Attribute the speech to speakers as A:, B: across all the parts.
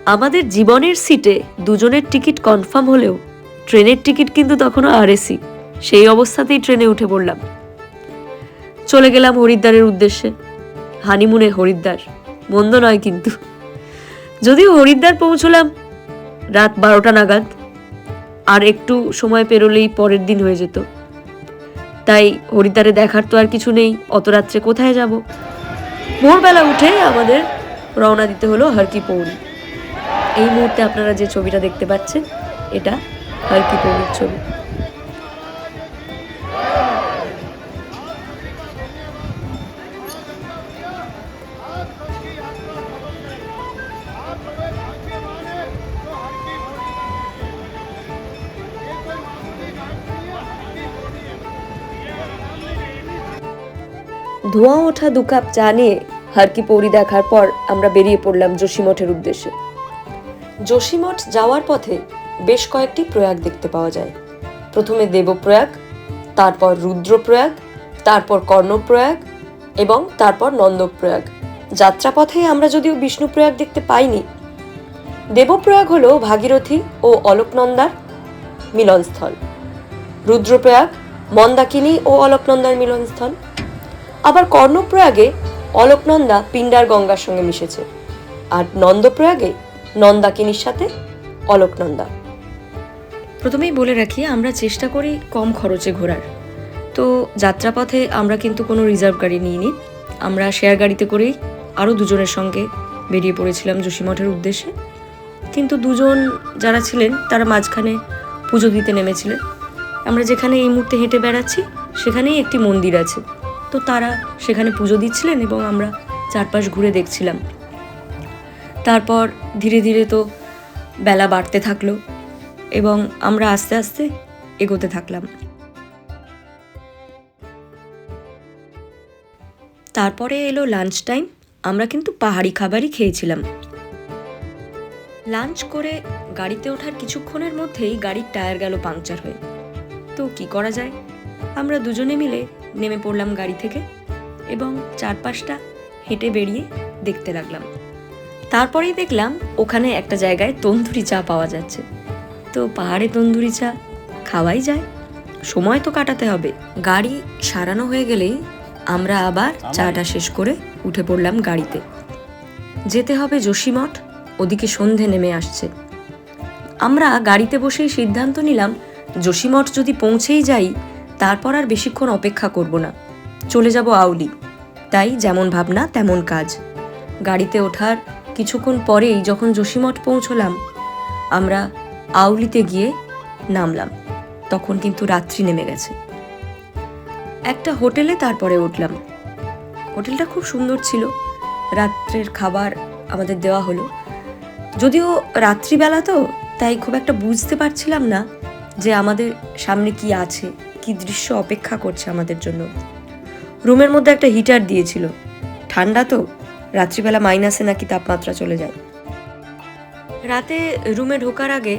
A: আমাদের জীবনের সিটে দুজনের টিকিট কনফার্ম হলেও ট্রেনের টিকিট কিন্তু তখনও আরএসি। সেই অবস্থাতেই ট্রেনে উঠে পড়লাম, চলে গেলাম হরিদ্বারের উদ্দেশ্যে। হানিমুনে হরিদ্বার মন্দ নয় কিন্তু। যদিও হরিদ্বার পৌঁছলাম রাত 12টা নাগাদ, আর একটু সময় পেরোলেই পরের দিন হয়ে যেত। তাই হরিদ্বারে দেখার তো আর কিছু নেই, অত রাত্রে কোথায় যাব। ভোরবেলা উঠে আমাদের রওনা দিতে হলো হর কি পৌড়ি। এই মুহূর্তে আপনারা যে ছবিটা দেখতে পাচ্ছেন এটা হর কি পৌড়ির ছবি। ধোঁয়া ওঠা 2 কাপ চা নিয়ে হর কি পৌড়ি দেখার পর আমরা বেরিয়ে পড়লাম যোশীমঠের উদ্দেশ্যে। যোশীমঠ যাওয়ার পথে বেশ কয়েকটি প্রয়াগ দেখতে পাওয়া যায়। প্রথমে দেবপ্রয়াগ, তারপর রুদ্রপ্রয়াগ, তারপর কর্ণপ্রয়াগ এবং তারপর নন্দপ্রয়াগ। যাত্রাপথে আমরা যদিও বিষ্ণুপ্রয়াগ দেখতে পাইনি। দেবপ্রয়াগ হলো ভাগীরথী ও অলোকনন্দার মিলনস্থল, রুদ্রপ্রয়াগ মন্দাকিনী ও অলোকনন্দার মিলনস্থল, আবার কর্ণপ্রয়াগে অলোকনন্দা পিণ্ডার গঙ্গার সঙ্গে মিশেছে, আর নন্দপ্রয়াগে নন্দাকিনীর সাথে অলোকনন্দা। প্রথমেই বলে রাখি, আমরা চেষ্টা করি কম খরচে ঘোরার। তো যাত্রাপথে আমরা কিন্তু কোনো রিজার্ভ গাড়ি নিইনি, আমরা শেয়ার গাড়িতে করেই আরও দুজনের সঙ্গে বেরিয়ে পড়েছিলাম যোশীমঠের উদ্দেশ্যে। কিন্তু দুজন যারা ছিলেন তারা মাঝখানে পুজো দিতে নেমেছিলেন। আমরা যেখানে এই মুহূর্তে হেঁটে বেড়াচ্ছি সেখানেই একটি মন্দির আছে, তো তারা সেখানে পুজো দিচ্ছিলেন এবং আমরা চারপাশ ঘুরে দেখছিলাম। তারপর ধীরে ধীরে তো বেলা বাড়তে থাকলো এবং আমরা আস্তে আস্তে এগোতে থাকলাম। তারপরে এলো লাঞ্চ টাইম। আমরা কিন্তু পাহাড়ি খাবারই খেয়েছিলাম। লাঞ্চ করে গাড়িতে ওঠার কিছুক্ষণের মধ্যেই গাড়ির টায়ার গেল পাংচার হয়ে। তো কি করা যায়, আমরা দুজনে মিলে নেমে পড়লাম গাড়ি থেকে এবং চারপাশটা হেঁটে বেরিয়ে দেখতে লাগলাম। তারপরেই দেখলাম ওখানে একটা জায়গায় তন্দুরি চা পাওয়া যাচ্ছে। তো পাহাড়ে তন্দুরি চা খাওয়াই যায়, সময় তো কাটাতে হবে। গাড়ি সারানো হয়ে গেলেই আমরা আবার চাটা শেষ করে উঠে পড়লাম গাড়িতে। যেতে হবে যোশীমঠ, ওদিকে সন্ধে নেমে আসছে। আমরা গাড়িতে বসেই সিদ্ধান্ত নিলাম যোশীমঠ যদি পৌঁছেই যাই তারপর আর বেশিক্ষণ অপেক্ষা করব না, চলে যাব আউলি। তাই যেমন ভাবনা তেমন কাজ। গাড়িতে ওঠার কিছুক্ষণ পরেই যখন যোশীমঠ পৌঁছলাম আমরা আউলিতে গিয়ে নামলাম। তখন কিন্তু রাত্রি নেমে গেছে। একটা হোটেলে তারপরে উঠলাম। হোটেলটা খুব সুন্দর ছিল, রাত্রের খাবার আমাদের দেওয়া হলো। যদিও রাত্রিবেলা তো, তাই খুব একটা বুঝতে পারছিলাম না যে আমাদের সামনে কি আছে, কি দৃশ্য অপেক্ষা করছে আমাদের জন্য। রুমের মধ্যে একটা হিটার দিয়েছিল, ঠান্ডা তো, রাত্রিবেলা মাইনাসে নাকি তাপমাত্রা চলে যায়। রাতে রুমে ঢোকার আগে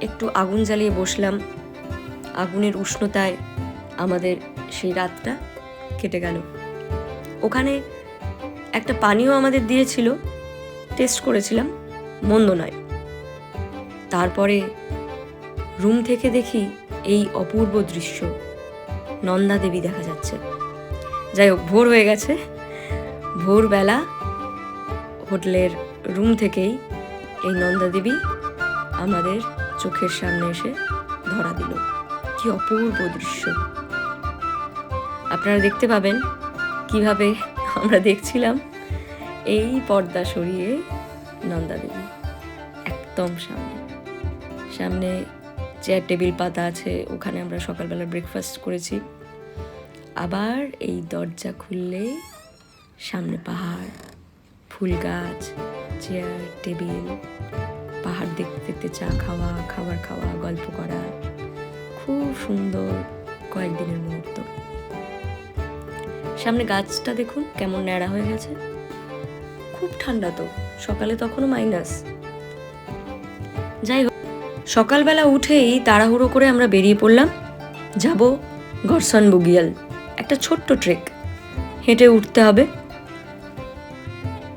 A: একটু আগুন জ্বালিয়ে বসলাম। আগুনের উষ্ণতায় আমাদের সেই রাতটা কেটে গেল। ওখানে একটা পানীয় আমাদের দিয়েছিল, টেস্ট করেছিলাম, মন্দ নয়। তারপরে রুম থেকে দেখি এই অপূর্ব দৃশ্য, নন্দা দেবী দেখা যাচ্ছে। যাই হোক, ভোর হয়ে গেছে। ভোরবেলা হোটেলের রুম থেকেই এই নন্দা দেবী আমাদের চোখের সামনে এসে ধরা দিল। কি অপূর্ব দৃশ্য! আপনারা দেখতে পাবেন কিভাবে আমরা দেখছিলাম এই পর্দা সরিয়ে নন্দা দেবী একদম সামনে চেয়ার টেবিল পাতা আছে, ওখানে আমরা সকালবেলা ব্রেকফাস্ট করেছি। আবার এই দরজা খুললে সামনে পাহাড়, ফুল গাছ, চেয়ার টেবিল, পাহাড় দেখতে দেখতে চা খাওয়া, খাবার খাওয়া, গল্প করা। খুব সুন্দর কয়েকদিনের মুহূর্ত। সামনে গাছটা দেখুন কেমন ন্যাড়া হয়ে গেছে। খুব ঠান্ডা তো, সকালে তখনও মাইনাস। যাই হোক, সকালবেলা উঠেই তাড়াহুড়ো করে আমরা বেরিয়ে পড়লাম, যাব গরসন বুগিয়াল। একটা ছোট্ট ট্রেক, হেঁটে উঠতে হবে।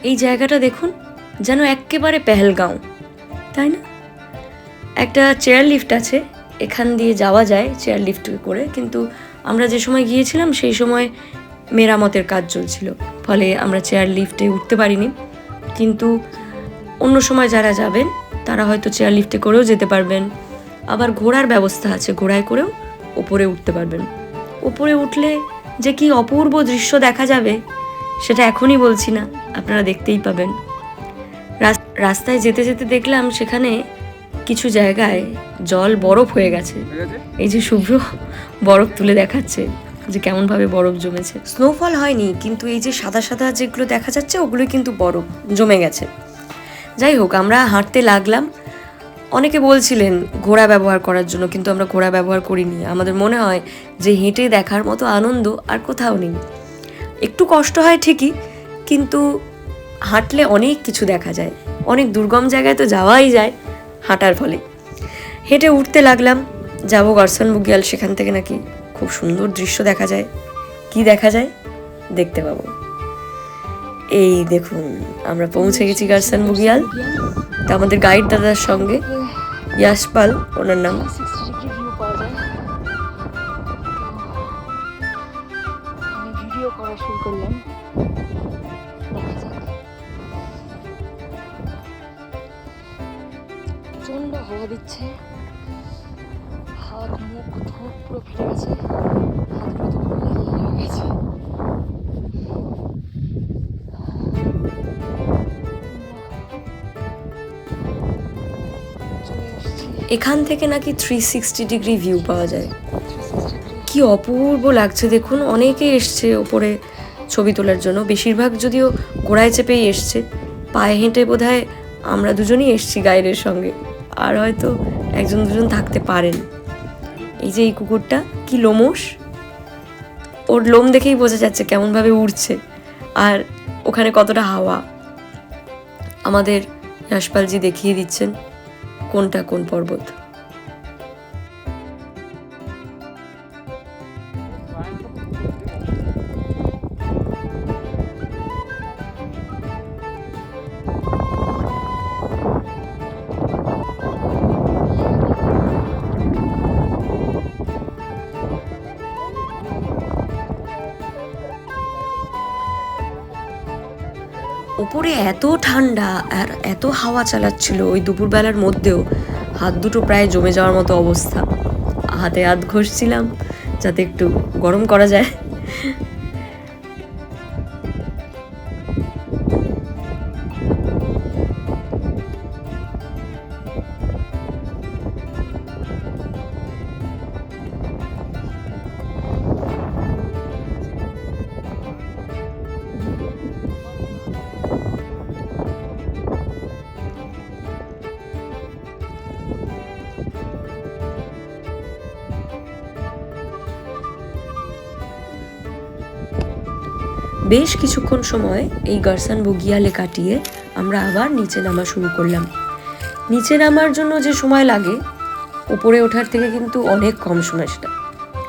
A: এই জায়গাটা দেখুন, যেন একেবারে পেহেলগাঁও, তাই না? একটা চেয়ার লিফট আছে, এখান দিয়ে যাওয়া যায় চেয়ার লিফট করে, কিন্তু আমরা যে সময় গিয়েছিলাম সেই সময় মেরামতের কাজ চলছিল, ফলে আমরা চেয়ার লিফটে উঠতে পারিনি। কিন্তু অন্য সময় যারা যাবেন তারা হয়তো চেয়ার লিফটে করেও যেতে পারবেন। আবার ঘোড়ার ব্যবস্থা আছে, ঘোড়ায় করেও ওপরে উঠতে পারবেন। ওপরে উঠলে যে কি অপূর্ব দৃশ্য দেখা যাবে সেটা এখনই বলছি না, আপনারা দেখতেই পাবেন। রাস্তায় যেতে যেতে দেখলাম সেখানে কিছু জায়গায় জল বরফ হয়ে গেছে। এই যে শুভ্র বরফ তুলে দেখাচ্ছে যে কেমনভাবে বরফ জমেছে। স্নোফল হয়নি, কিন্তু এই যে সাদা সাদা যেগুলো দেখা যাচ্ছে ওগুলো কিন্তু বরফ জমে গেছে। যাই হোক, আমরা হাঁটতে লাগলাম। অনেকে বলছিলেন ঘোড়া ব্যবহার করার জন্য, কিন্তু আমরা ঘোড়া ব্যবহার করিনি। আমাদের মনে হয় যে হেঁটে দেখার মতো আনন্দ আর কোথাও নেই। একটু কষ্ট হয় ঠিকই, কিন্তু হাঁটলে অনেক কিছু দেখা যায়। অনেক দুর্গম জায়গায় তো যাওয়াই যায় হাঁটার ফলে। হেঁটে উঠতে লাগলাম, যাবো গার্সন বুগিয়াল। সেখান থেকে নাকি খুব সুন্দর দৃশ্য দেখা যায়। কি দেখা যায় দেখতে পাবো। এই দেখুন, আমরা পৌঁছে গেছি গার্সন বুগিয়াল। তা আমাদের গাইড দাদার সঙ্গে, ইয়াশপাল ওনার নাম।
B: ভিডিও করা শুরু করলাম। প্রচন্ড হাওয়া দিচ্ছে, হাত মুখ ঠোঁট পুরো ফেটে গেছে, হাতগুলো তো পুরো লাল হয়ে গেছে।
A: এখান থেকে নাকি 360 ডিগ্রি ভিউ পাওয়া যায়। কি অপূর্ব লাগছে দেখুন। অনেকে এসছে ওপরে ছবি তোলার জন্য, বেশিরভাগ যদিও ঘোড়ায় চেপেই এসছে। পায়ে হেঁটে বোধহয় আমরা দুজনই এসছি গাইডের সঙ্গে, আর হয়তো একজন দুজন থাকতে পারেন। এই যে এই কুকুরটা কি লোমশ, ওর লোম দেখেই বোঝা যাচ্ছে কেমনভাবে উড়ছে আর ওখানে কতটা হাওয়া। আমাদের ইয়াশপালজি দেখিয়ে দিচ্ছেন কোনটা কোন পর্বত। উপরে এত ঠান্ডা আর এত হাওয়া চালাচ্ছিল ওই দুপুরবেলার মধ্যেও, হাত দুটো প্রায় জমে যাওয়ার মতো অবস্থা। হাতে হাত ঘষছিলাম যাতে একটু গরম করা যায়। বেশ কিছুক্ষণ সময় এই গার্সন বুগিয়ালে কাটিয়ে আমরা আবার নিচে নামা শুরু করলাম। নিচে নামার জন্য যে সময় লাগে উপরে ওঠার থেকে কিন্তু অনেক কম সময় সেটা।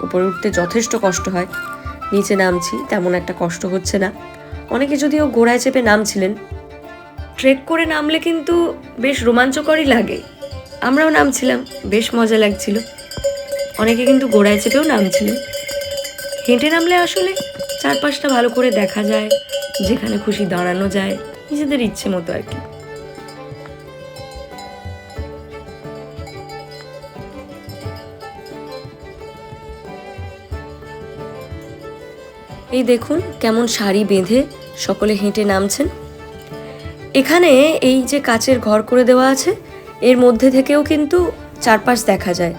A: উপরে উঠতে যথেষ্ট কষ্ট হয়, নিচে নামছি তেমন একটা কষ্ট হচ্ছে না। অনেকে যদিও ঘোড়ায় চেপে নামছিলেন। ট্রেক করে নামলে কিন্তু বেশ রোমাঞ্চকরই লাগে। আমরাও নামছিলাম, বেশ মজা লাগছিল। অনেকে কিন্তু ঘোড়ায় চেপেও নামছিলেন। হেঁটে নামলে আসলে চারপাশটা ভালো করে দেখা যায়, যেখানে খুশি দাঁড়ানো যায় নিজেদের ইচ্ছে মতো আর কি। এই দেখুন কেমন সারি বেঁধে সকলে হেঁটে নামছেন। এখানে এই যে কাচের ঘর করে দেওয়া আছে, এর মধ্যে থেকেও কিন্তু চারপাশ দেখা যায়,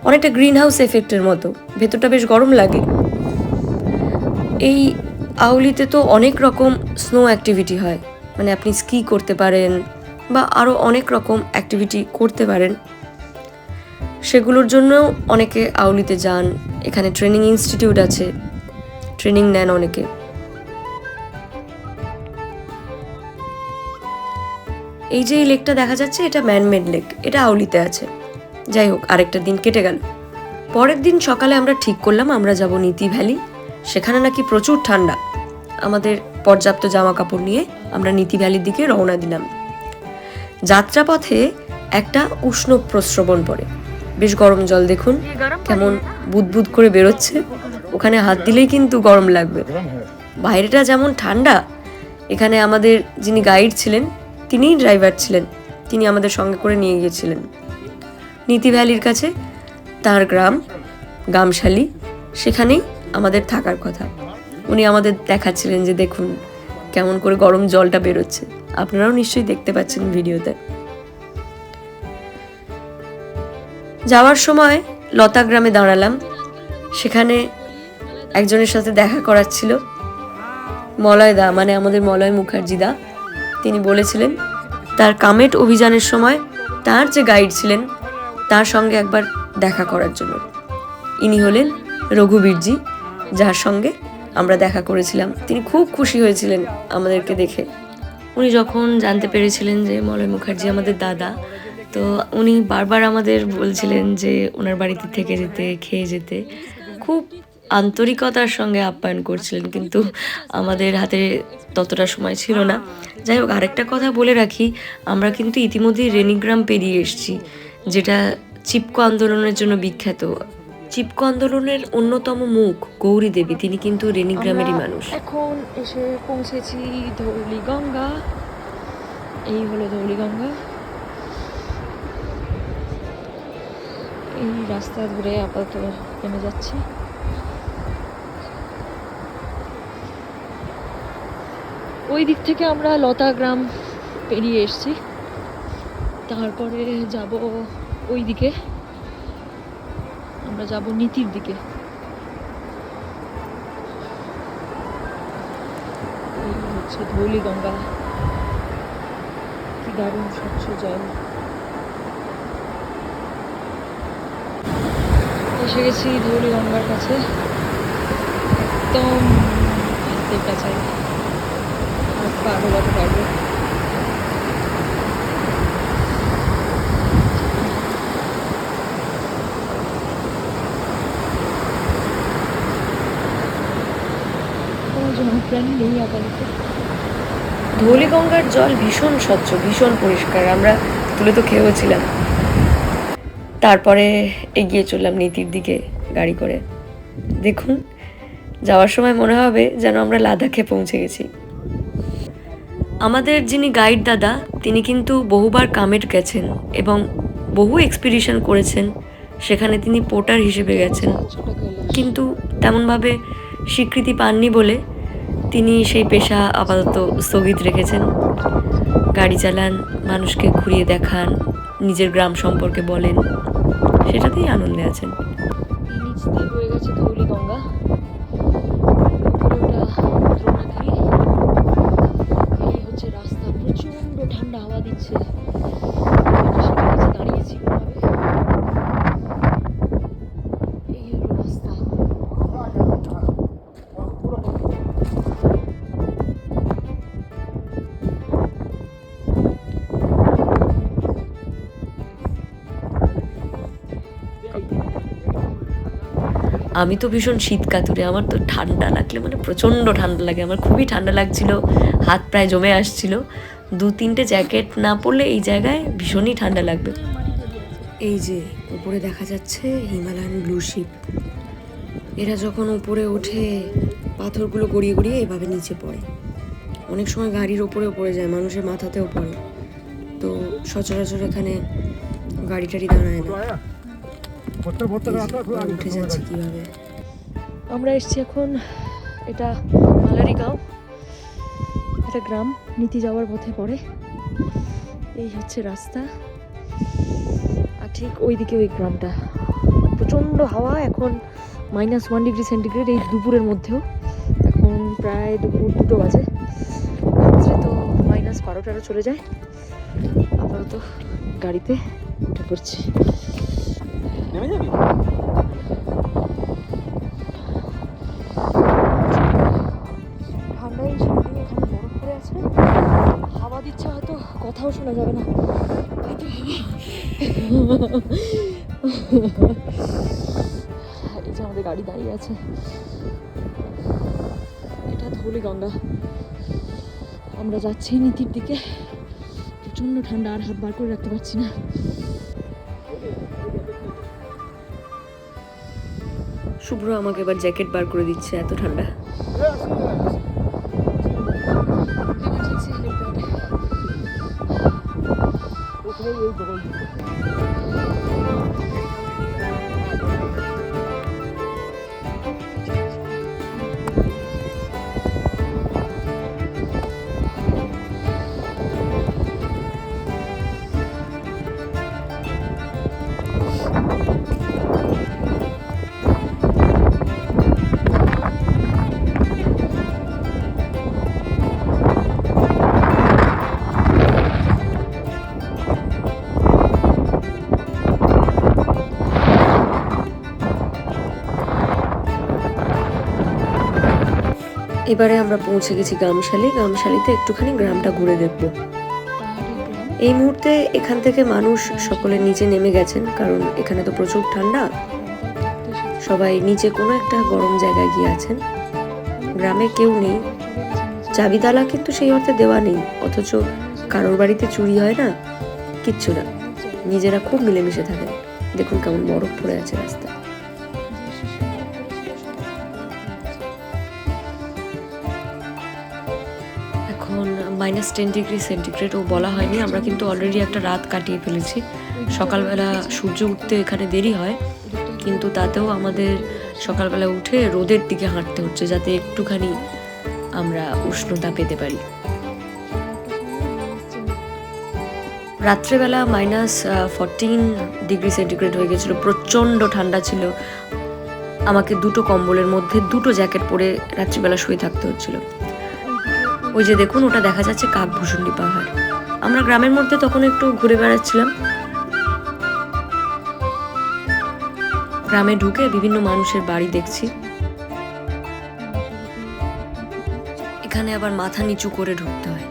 A: অনেকটা গ্রিন হাউস এফেক্টের মতো। ভেতরটা বেশ গরম লাগে। এই আউলিতে তো অনেক রকম স্নো অ্যাক্টিভিটি হয়, মানে আপনি স্কি করতে পারেন বা আরও অনেক রকম অ্যাক্টিভিটি করতে পারেন। সেগুলোর জন্যও অনেকে আউলিতে যান। এখানে ট্রেনিং ইনস্টিটিউট আছে, ট্রেনিং নেন অনেকে। এই যে এই লেকটা দেখা যাচ্ছে, এটা ম্যানমেড লেক, এটা আউলিতে আছে। যাই হোক, আরেকটা দিন কেটে গেল। পরের দিন সকালে আমরা ঠিক করলাম আমরা যাব নীতি ভ্যালি। সেখানে নাকি প্রচুর ঠান্ডা। আমাদের পর্যাপ্ত জামা কাপড় নিয়ে আমরা নীতি ভ্যালির দিকে রওনা দিলাম। যাত্রাপথে একটা উষ্ণ প্রস্রবণ পড়ে, বেশ গরম জল দেখুন কেমন বুদবুদ করে বেরোচ্ছে, ওখানে হাত দিলেই কিন্তু গরম লাগবে। বাইরেটা যেমন ঠান্ডা, এখানে আমাদের যিনি গাইড ছিলেন তিনিই ড্রাইভার ছিলেন, তিনি আমাদের সঙ্গে করে নিয়ে গিয়েছিলেন নীতি ভ্যালির কাছে, তার গ্রাম গামশালি, সেখানেই আমাদের থাকার কথা। উনি আমাদের দেখাচ্ছিলেন যে দেখুন কেমন করে গরম জলটা বেরোচ্ছে, আপনারাও নিশ্চয়ই দেখতে পাচ্ছেন ভিডিওতে। যাওয়ার সময় লতা গ্রামে দাঁড়ালাম, সেখানে একজনের সাথে দেখা করার ছিল, মলয় দা, মানে আমাদের মলয় মুখার্জি দা। তিনি বলেছিলেন তার কামেট অভিযানের সময় তার যে গাইড ছিলেন তার সঙ্গে একবার দেখা করার জন্য। ইনি হলেন রঘুবীরজি, যার সঙ্গে আমরা দেখা করেছিলাম। তিনি খুব খুশি হয়েছিলেন আমাদেরকে দেখে। উনি যখন জানতে পেরেছিলেন যে মলয় মুখার্জি আমাদের দাদা, তো উনি বারবার আমাদের বলছিলেন যে ওনার বাড়িতে থেকে যেতে, খেয়ে যেতে, খুব আন্তরিকতার সঙ্গে আপ্যায়ন করছিলেন, কিন্তু আমাদের হাতে ততটা সময় ছিল না। যাই হোক, আরেকটা কথা বলে রাখি, আমরা কিন্তু ইতিমধ্যেই রেনিগ্রাম পেরিয়ে এসেছি, যেটা চিপকো আন্দোলনের জন্য বিখ্যাত। চিপকো আন্দোলনের অন্যতম মুখ গৌরী দেবী, তিনি কিন্তু রেনিগ্রামেরই মানুষ।
B: এখন এসে পৌঁছেছি ধৌলিগঙ্গা। এই হলো ধৌলিগঙ্গা। এই রাস্তা ধরে আপাতত নেমে যাচ্ছি। ওই দিক থেকে আমরা লতা গ্রাম পেরিয়ে এসেছি, তারপরে যাব ওই দিকে, আমরা যাব নীতির দিকে। এই হচ্ছে ধৌলিগঙ্গা, কি দারুণ স্বচ্ছ জল। এসে গেছি ধৌলিগঙ্গার কাছে, একদম হাতের কাছাই, হাত পা ডোবাতে পারবো। কোনো জনপ্রাণী নেই আপাতত।
A: ধৌলিগঙ্গার জল ভীষণ স্বচ্ছ, ভীষণ পরিষ্কার, আমরা তুলে তো খেয়েওছিলাম। তারপরে এগিয়ে চললাম নীতির দিকে গাড়ি করে। দেখুন, যাওয়ার সময় মনে হবে যেন আমরা লাদাখে পৌঁছে গেছি। আমাদের যিনি গাইড দাদা, তিনি কিন্তু বহুবার কামেট গেছেন এবং বহু এক্সপিডিশন করেছেন, সেখানে তিনি পোর্টার হিসেবে গেছেন, কিন্তু তেমনভাবে স্বীকৃতি পাননি বলে তিনি সেই পেশা আপাতত স্থগিত রেখেছেন। গাড়ি চালান, মানুষকে ঘুরিয়ে দেখান, নিজের গ্রাম সম্পর্কে বলেন, সেটাতেই আনন্দে আছেন।
B: নিচ দিয়ে বয়ে গেছে ধৌলিগঙ্গা, উপরে ওটা দ্রোণাগিরি। এই হচ্ছে রাস্তা, প্রচন্ড ঠান্ডা হাওয়া দিচ্ছে। দাঁড়িয়েছি কোনোভাবে, এই হলো রাস্তা।
A: আমি তো ভীষণ শীত কাতুরে, আমার তো ঠান্ডা লাগলে মানে প্রচণ্ড ঠান্ডা লাগে, আমার খুবই ঠান্ডা লাগছিল, হাত প্রায় জমে আসছিল। 2-3টে জ্যাকেট না পরলে এই জায়গায় ভীষণই ঠান্ডা লাগবে। এই যে উপরে দেখা যাচ্ছে হিমালয়ান ব্লু শিপ, এরা যখন উপরে ওঠে পাথরগুলো গড়িয়ে গড়িয়ে এভাবে নিচে পড়ে, অনেক সময় গাড়ির ওপরেও পড়ে যায়, মানুষের মাথাতেও পড়ে, তো সচরাচর এখানে গাড়ি টাড়ি দাঁড়ায় না। উঠে যাচ্ছে কিভাবে।
B: আমরা এসছি এখন, এটা মালারিগাঁও, এটা গ্রাম, নীতি যাওয়ার পথে পড়ে। এই হচ্ছে রাস্তা, আর ঠিক ওই দিকে ওই গ্রামটা। প্রচণ্ড হাওয়া, এখন -1 ডিগ্রি সেন্টিগ্রেড, এই দুপুরের মধ্যেও। এখন প্রায় দুপুর 2টো বাজে, রাত্রে তো -12-13 চলে যায়। আপাতত গাড়িতে উঠে পড়ছি। নেমে যাবি? ঠান্ডায় সামনে এখানে বরফ পড়ে আছে, হাওয়া দিচ্ছে, হয়তো কথাও শোনা যাবে না। এই যে আমাদের গাড়ি দাঁড়িয়ে আছে, এটা ধৌলিগঙ্গা। আমরা যাচ্ছি নীতির দিকে, প্রচণ্ড ঠান্ডা, আর হাত বার করে রাখতে পারছি না।
A: শুভ্র আমাকে এবার জ্যাকেট বার করে দিচ্ছে, এত ঠান্ডা। এবারে আমরা পৌঁছে গেছি গামশালিতে একটুখানি গ্রামটা ঘুরে দেখব। এই মুহূর্তে এখান থেকে মানুষ সকলে নিচে নেমে গেছেন, কারণ এখানে তো প্রচুর ঠান্ডা। সবাই নিচে কোনো একটা গরম জায়গায় গিয়ে আছেন। গ্রামে কেউ নেই, চাবি তালা কিন্তু সেই অর্থে দেওয়া নেই, অথচ কারোর বাড়িতে চুরি হয় না, কিচ্ছু না, নিজেরা খুব মিলেমিশে থাকেন। দেখুন কেমন বরফ পড়ে আছে রাস্তা। এখন -10°C বলা হয়নি, আমরা কিন্তু অলরেডি একটা রাত কাটিয়ে ফেলেছি। সকালবেলা সূর্য উঠতে এখানে দেরি হয়, কিন্তু তাতেও আমাদের সকালবেলা উঠে রোদের দিকে হাঁটতে হচ্ছে, যাতে একটুখানি আমরা উষ্ণতা পেতে পারি। রাত্রেবেলা -14°C হয়ে গেছিল, প্রচণ্ড ঠান্ডা ছিল। আমাকে দুটো কম্বলের মধ্যে দুটো জ্যাকেট পরে রাত্রিবেলা শুয়ে থাকতে হচ্ছিল। ওই যে দেখুন, ওটা দেখা যাচ্ছে কাকভূষণী পাহাড়। আমরা গ্রামের মধ্যে তখন একটু ঘুরে বেড়াচ্ছিলাম। গ্রামে ঢুকে বিভিন্ন মানুষের বাড়ি দেখছি। এখানে আবার মাথা নিচু করে ঢুকতে হয়।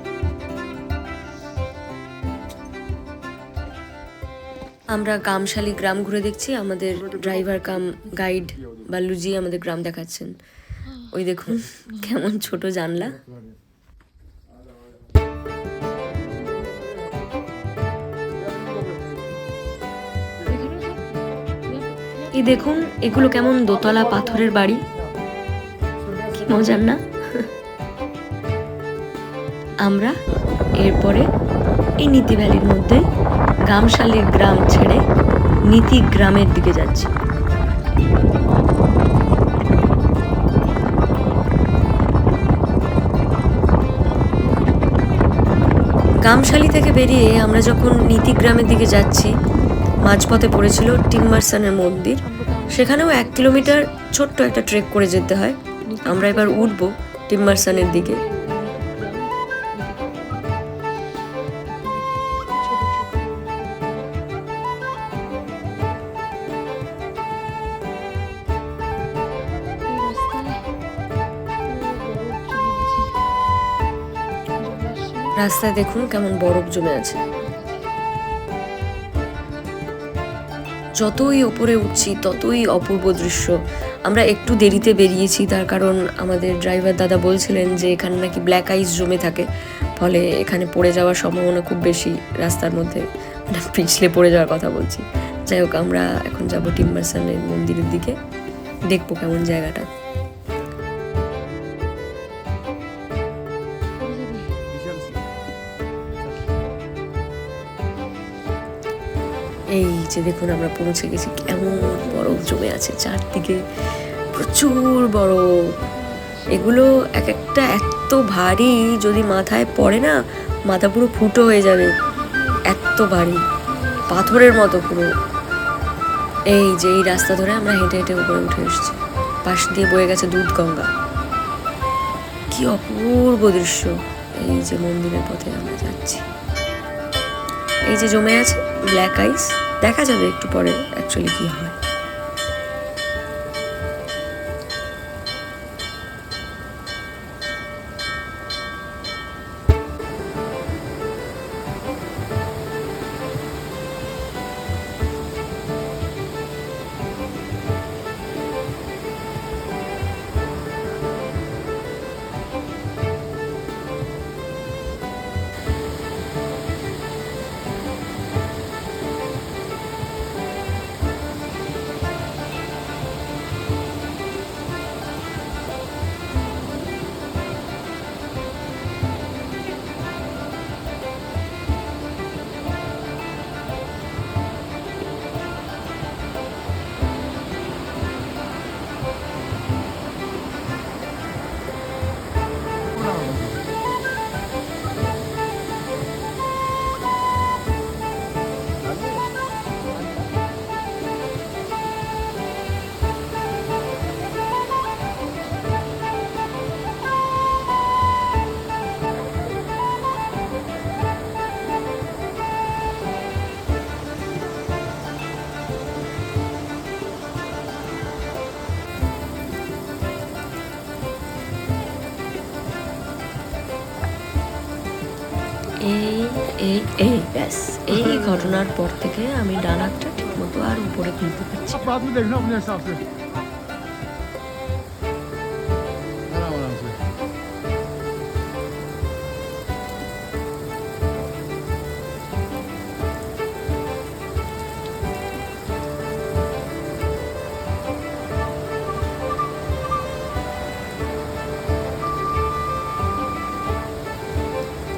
A: আমরা গামশালি গ্রাম ঘুরে দেখছি। আমাদের ড্রাইভার কাম গাইড বাল্লুজি আমাদের গ্রাম দেখাচ্ছেন। ওই দেখুন কেমন ছোট জানলা। এই দেখুন, এগুলো কেমন দোতলা পাথরের বাড়ি, কি মজার না? আমরা এরপরে এই নীতি ভ্যালির মধ্যে গামশালির গ্রাম ছেড়ে নীতি গ্রামের দিকে যাচ্ছি। গামশালি থেকে বেরিয়ে আমরা যখন নীতি গ্রামের দিকে যাচ্ছি, মাঝপথে পড়েছিল টিম্বারসনের মন্দির। সেখানেও 1 কিলোমিটার ছোট্ট একটা ট্রেক করে যেতে হয়। আমরা এবার উঠবো টিম্বারসনের দিকে। রাস্তায় দেখুন কেমন বরফ জমে আছে। যতই ওপরে উঠছি ততই অপূর্ব দৃশ্য। আমরা একটু দেরিতে বেরিয়েছি, তার কারণ আমাদের ড্রাইভার দাদা বলছিলেন যে এখানে নাকি ব্ল্যাক আইস জমে থাকে, ফলে এখানে পড়ে যাওয়ার সম্ভাবনা খুব বেশি। রাস্তার মধ্যে পিছলে পড়ে যাওয়ার কথা বলছি। যাই হোক, আমরা এখন যাবো টিম্বারসনের মন্দিরের দিকে, দেখবো কেমন জায়গাটা। এই যে দেখুন, আমরা পৌঁছে গেছি। কেমন বরফ জমে আছে চারদিকে, প্রচুর বরফ। এগুলো এক একটা এত ভারী, যদি মাথায় পড়ে না মাথা পুরো ফুটো হয়ে যাবে, এত ভারী, পাথরের মতো পুরো। এই যে এই রাস্তা ধরে আমরা হেঁটে হেঁটে উপরে উঠে এসেছি। পাশ দিয়ে বয়ে গেছে দুধ গঙ্গা। কি অপূর্ব দৃশ্য। এই যে মন্দিরের পথে আমরা যাচ্ছি। এই যে জমে আছে ব্ল্যাক আইস, দেখা যাবে একটু পরে অ্যাকচুয়ালি কি হয়। এই এই ব্যাস এই ঘটনার পর থেকে আমি ডান হাতটা ঠিক মতো আর উপরে তুলতে পারছি না।
C: बाद में देखना अपने हिसाब से आराम आराम से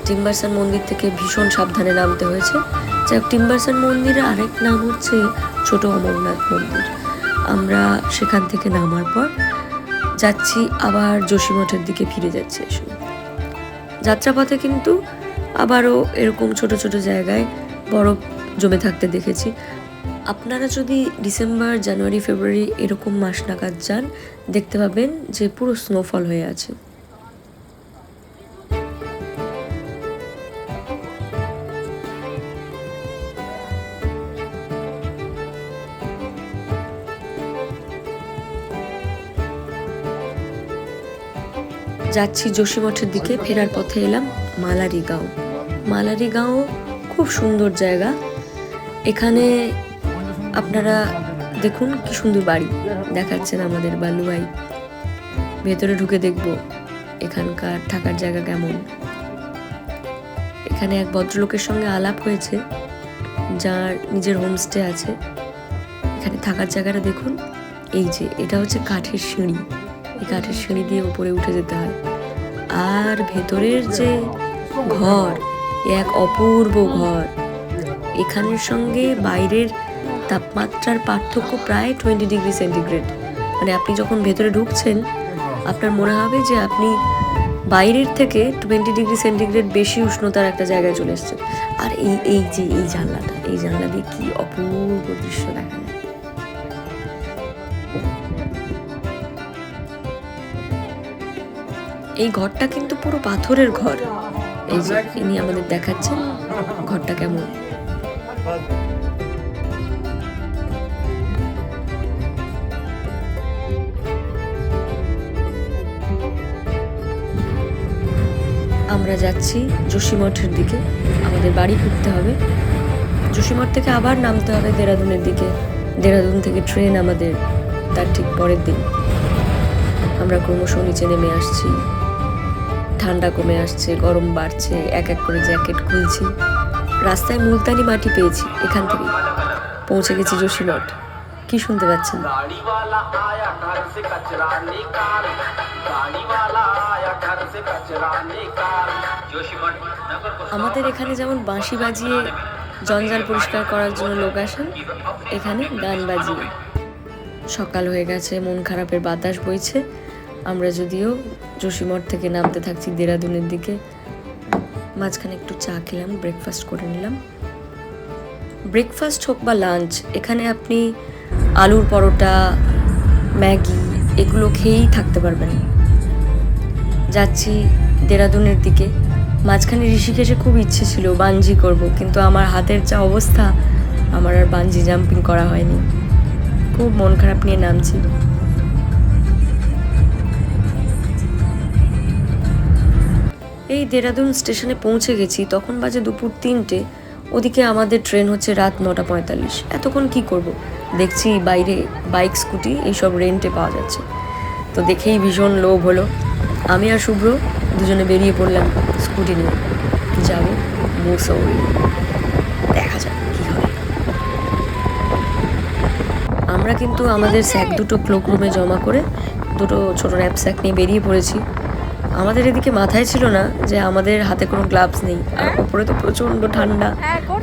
A: টিম্বারসান মন্দির থেকে ভীষণ সাবধানে নামতে হয়েছে। যাই হোক, টিম্বারসান মন্দিরের আরেক নাম হচ্ছে ছোট অমরনাথ মন্দির। আমরা সেখান থেকে নামার পর যাচ্ছি আবার যোশীমঠের দিকে ফিরে যাচ্ছে। যাত্রাপথে কিন্তু আবারও এরকম ছোট ছোট জায়গায় বরফ জমে থাকতে দেখেছি। আপনারা যদি ডিসেম্বর, জানুয়ারি, ফেব্রুয়ারি এরকম মাস নাগাদ যান, দেখতে পাবেন যে পুরো স্নোফল হয়ে আছে। যাচ্ছি যোশীমঠের দিকে, ফেরার পথে এলাম মালারি গাঁও। মালারি গাঁও খুব সুন্দর জায়গা। এখানে আপনারা দেখুন কি সুন্দর বাড়ি দেখাচ্ছেন আমাদের বালুয়াই। ভেতরে ঢুকে দেখব এখানকার থাকার জায়গা কেমন। এখানে এক ভদ্রলোকের সঙ্গে আলাপ হয়েছে যার নিজের হোমস্টে আছে। এখানে থাকার জায়গাটা দেখুন, এই যে এটা হচ্ছে কাঠের সিঁড়ি। এই কাঠের সিঁড়ি দিয়ে উপরে উঠে যেতে হয়। আর ভেতরের যে ঘর, এক অপূর্ব ঘর। এখানের সঙ্গে বাইরের তাপমাত্রার পার্থক্য প্রায় 20 ডিগ্রি সেন্টিগ্রেড। মানে আপনি যখন ভেতরে ঢুকছেন আপনার মনে হবে যে আপনি বাইরের থেকে 20 ডিগ্রি সেন্টিগ্রেড বেশি উষ্ণতার একটা জায়গায় চলে এসেছেন। আর এই যে এই জানলাটা, এই জানলা দিয়ে কি অপূর্ব দৃশ্য দেখা যায়। এই ঘরটা কিন্তু পুরো পাথরের ঘর। এই যে ইনি আমাদের দেখাচ্ছেন ঘরটা কেমন। আমরা যাচ্ছি যোশীমঠের দিকে, আমাদের বাড়ি ফিরতে হবে। যোশীমঠ থেকে আবার নামতে হবে দেরাদুনের দিকে। দেরাদুন থেকে ট্রেন আমাদের তার ঠিক পরের দিন। আমরা ক্রমশ নিচে নেমে আসছি, ঠান্ডা কমে আসছে, গরম বাড়ছে, এক এক করে জ্যাকেট খুলছি। রাস্তায় মুলতানি মাটি পেয়েছি, এখান থেকে পৌঁছে গেছি যোশীমঠ। কি শুনতে পাচ্ছেন? আমাদের এখানে যেমন বাঁশি বাজিয়ে জঞ্জাল পরিষ্কার করার জন্য লোক আসেন, এখানে গান বাজিয়ে। সকাল হয়ে গেছে, মন খারাপের বাতাস বইছে। আমরা যদিও যোশীমঠ থেকে নামতে থাকছি দেরাদুনের দিকে। মাঝখানে একটু চা খেলাম, ব্রেকফাস্ট করে নিলাম। ব্রেকফাস্ট হোক বা লাঞ্চ, এখানে আপনি আলুর পরোটা, ম্যাগি এগুলো খেয়েই থাকতে পারবেন। যাচ্ছি দেরাদুনের দিকে। মাঝখানে ঋষিকেশে খুব ইচ্ছে ছিল বাঞ্জি করব, কিন্তু আমার হাতের যা অবস্থা, আমার আর বাঞ্জি জাম্পিং করা হয়নি। খুব মন খারাপ নিয়ে নামছি। এই দেরাদুন স্টেশনে পৌঁছে গেছি, তখন বাজে দুপুর 3টে। ওদিকে আমাদের ট্রেন হচ্ছে রাত 9:45। এতক্ষণ কি করব? দেখছি বাইরে বাইক, স্কুটি এইসব রেন্টে পাওয়া যাচ্ছে। তো দেখেই ভীষণ লোভ হলো। আমি আর শুভ্র দুজনে বেরিয়ে পড়লাম স্কুটি নিয়ে। যাব মুসৌরি, দেখা যাক কি হয়। আমরা কিন্তু আমাদের স্যাক দুটো ক্লোকরুমে জমা করে দুটো ছোট র্যাপস্যাক নিয়ে বেরিয়ে পড়েছি। আমাদের এদিকে মাথায় ছিল না যে আমাদের হাতে কোনো গ্লাভস নেই, আর ওপরে তো প্রচণ্ড ঠান্ডা।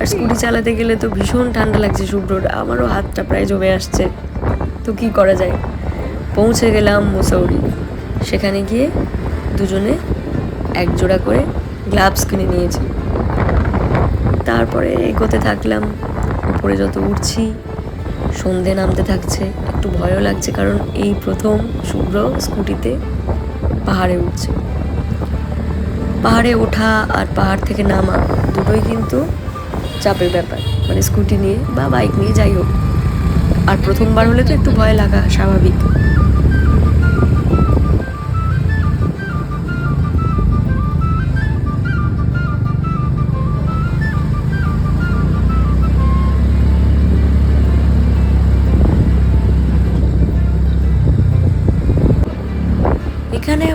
A: আর স্কুটি চালাতে গেলে তো ভীষণ ঠান্ডা লাগছে শুভ্রর, আমারও হাতটা প্রায় জমে আসছে। তো কি করা যায়, পৌঁছে গেলাম মুসৌরি। সেখানে গিয়ে দুজনে এক জোড়া করে গ্লাভস কিনে নিয়েছি। তারপরে এগোতে থাকলাম। উপরে যত উঠছি সন্ধে নামতে থাকছে, একটু ভয়ও লাগছে, কারণ এই প্রথম শুভ্র স্কুটিতে পাহাড়ে উঠছে। পাহাড়ে ওঠা আর পাহাড় থেকে নামা দুটোই কিন্তু চাপের ব্যাপার, মানে স্কুটি নিয়ে বা বাইক নিয়ে যাই হোক। আর প্রথমবার হলে তো একটু ভয় লাগা স্বাভাবিক।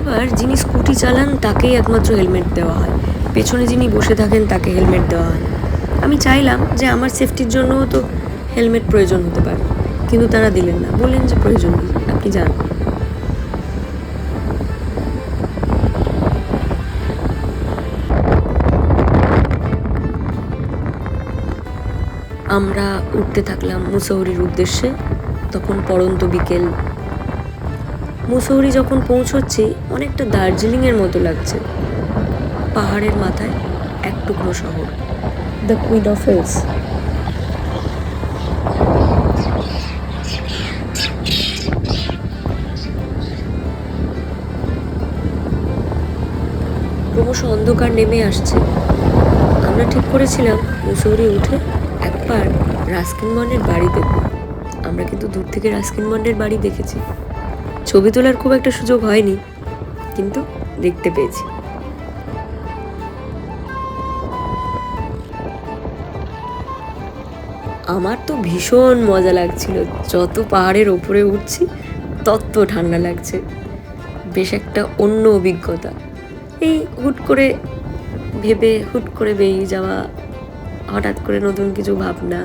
A: আবার যিনি স্কুটি চালান তাকেই একমাত্র হেলমেট দেওয়া হয়, পেছনে যিনি বসে থাকেন তাকে হেলমেট দেওয়া হয় না। আমি চাইলাম যে আমার সেফটির জন্যও তো হেলমেট প্রয়োজন হতে পারে, কিন্তু তারা দিলেন না, বললেন যে প্রয়োজন নেই, আপনি যান। আমরা উঠতে থাকলাম মুসৌরির উদ্দেশ্যে। তখন পড়ন্ত বিকেল। মুসৌরি যখন পৌঁছচ্ছি অনেকটা দার্জিলিংয়ের মতো লাগছে। পাহাড়ের মাথায় এক টুকরো শহর, দ্য কুইন অফ হিলস। ক্রমশ অন্ধকার নেমে আসছে। আমরা ঠিক করেছিলাম মুসৌরি উঠে একবার রাস্কিন বন্ডের বাড়ি দেখব। আমরা কিন্তু দূর থেকে রাস্কিন বন্ডের বাড়ি দেখেছি, ছবি তোলার খুব একটা সুযোগ হয়নি, কিন্তু দেখতে পেয়েছি। আমার তো ভীষণ মজা লাগছিল, যত পাহাড়ের ওপরে উঠছি তত ঠান্ডা লাগছে। বেশ একটা অন্য অভিজ্ঞতা। এই হুট করে ভেবে হুট করে বেরিয়ে যাওয়া, হঠাৎ করে নতুন কিছু ভাবনা,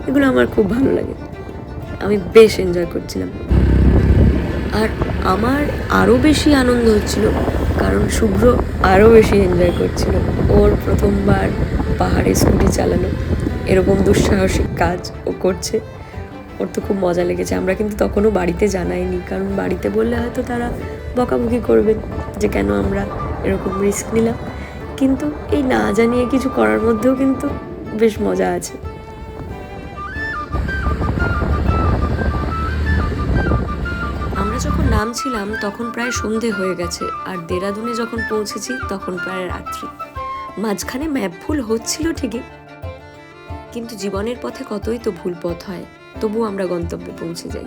A: এগুলো আমার খুব ভালো লাগে। আমি বেশ এনজয় করছিলাম। আর আমার আরও বেশি আনন্দ হচ্ছিল কারণ শুভ্র আরও বেশি এনজয় করছিল। ওর প্রথমবার পাহাড়ে স্কুটি চালানো, এরকম দুঃসাহসিক কাজ ও করছে, ওর তো খুব মজা লেগেছে। আমরা কিন্তু তখনও বাড়িতে জানাইনি, কারণ বাড়িতে বললে হয়তো তারা বকাবকি করবেন যে কেন আমরা এরকম রিস্ক নিলাম। কিন্তু এই না জানিয়ে কিছু করার মধ্যেও কিন্তু বেশ মজা আছে। আমরা যখন নামছিলাম তখন প্রায় সন্ধে হয়ে গেছে, আর দেরাদুনে যখন পৌঁছেছি তখন প্রায় রাত্রি। মাঝখানে ম্যাপ ভুল হচ্ছিল ঠিকই, কিন্তু জীবনের পথে কতই তো ভুল পথ হয়, তবুও আমরা গন্তব্যে পৌঁছে যাই।